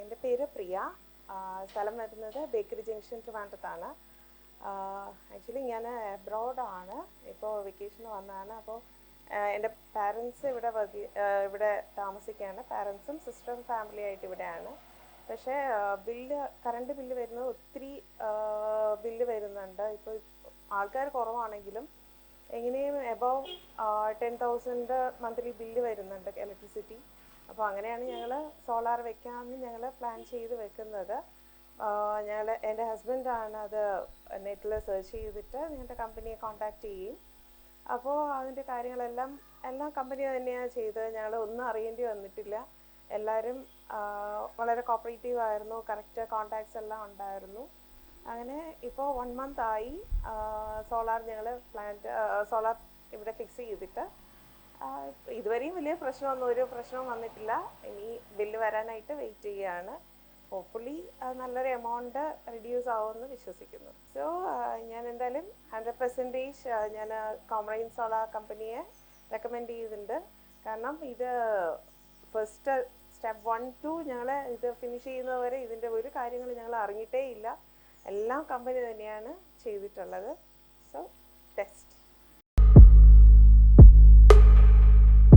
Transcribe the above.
എൻ്റെ പേര് പ്രിയ. സ്ഥലം വരുന്നത് ബേക്കറി ജംഗ്ഷൻ ട്രിവാൻഡ്രത്താണ്. ആക്ച്വലി ഞാൻ എബ്രോഡാണ്, ഇപ്പോൾ വെക്കേഷന് വന്നതാണ്. അപ്പോൾ എൻ്റെ പാരൻസ് ഇവിടെ താമസിക്കുകയാണ്. പാരൻസും സിസ്റ്ററും ഫാമിലി ആയിട്ട് ഇവിടെയാണ്. പക്ഷേ കറണ്ട് ബില്ല് വരുന്നത് ഒത്തിരി ബില്ല് വരുന്നുണ്ട്. ഇപ്പോൾ ആൾക്കാർ കുറവാണെങ്കിലും എങ്ങനെയും എബവ് 10,000 മന്ത്ലി ബില്ല് വരുന്നുണ്ട് ഇലക്ട്രിസിറ്റി. അപ്പോൾ അങ്ങനെയാണ് ഞങ്ങൾ സോളാർ വെക്കാമെന്ന് ഞങ്ങൾ പ്ലാൻ ചെയ്ത് വെക്കുന്നത്. എൻ്റെ ഹസ്ബൻഡാണ് അത് നെറ്റിൽ സെർച്ച് ചെയ്തിട്ട് നിങ്ങളുടെ കമ്പനിയെ കോൺടാക്റ്റ് ചെയ്യും. അപ്പോൾ അതിൻ്റെ കാര്യങ്ങളെല്ലാം കമ്പനി തന്നെയാണ് ചെയ്തത്. ഞങ്ങൾ ഒന്നും അറിയേണ്ടി വന്നിട്ടില്ല. എല്ലാവരും വളരെ കോപ്പറേറ്റീവ് ആയിരുന്നു. കറക്റ്റ് കോൺടാക്ട്സ് എല്ലാം ഉണ്ടായിരുന്നു. അങ്ങനെ ഇപ്പോൾ 1 month ആയി സോളാർ ഇവിടെ ഫിക്സ് ചെയ്തിട്ട്. ഇതുവരെയും ഒരു പ്രശ്നവും വന്നിട്ടില്ല. ഇനി ബില്ല് വരാനായിട്ട് വെയിറ്റ് ചെയ്യുകയാണ്. ഹോപ്പ്ഫുള്ളി നല്ലൊരു എമൗണ്ട് റിഡ്യൂസ് ആവുമെന്ന് വിശ്വസിക്കുന്നു. സോ ഞാൻ എന്തായാലും 100% ഞാൻ കോമറൈൻ സോളാർ കമ്പനിയെ റെക്കമെൻഡ് ചെയ്യുന്നുണ്ട്. കാരണം ഇത് ഫസ്റ്റ് സ്റ്റെപ്പ് 1 to ഞങ്ങൾ ഇത് ഫിനിഷ് ചെയ്യുന്നവരെ ഇതിൻ്റെ ഒരു കാര്യങ്ങളും ഞങ്ങൾ അറിഞ്ഞിട്ടേ ഇല്ല. എല്ലാം കമ്പനി തന്നെയാണ് ചെയ്തിട്ടുള്ളത്. So best.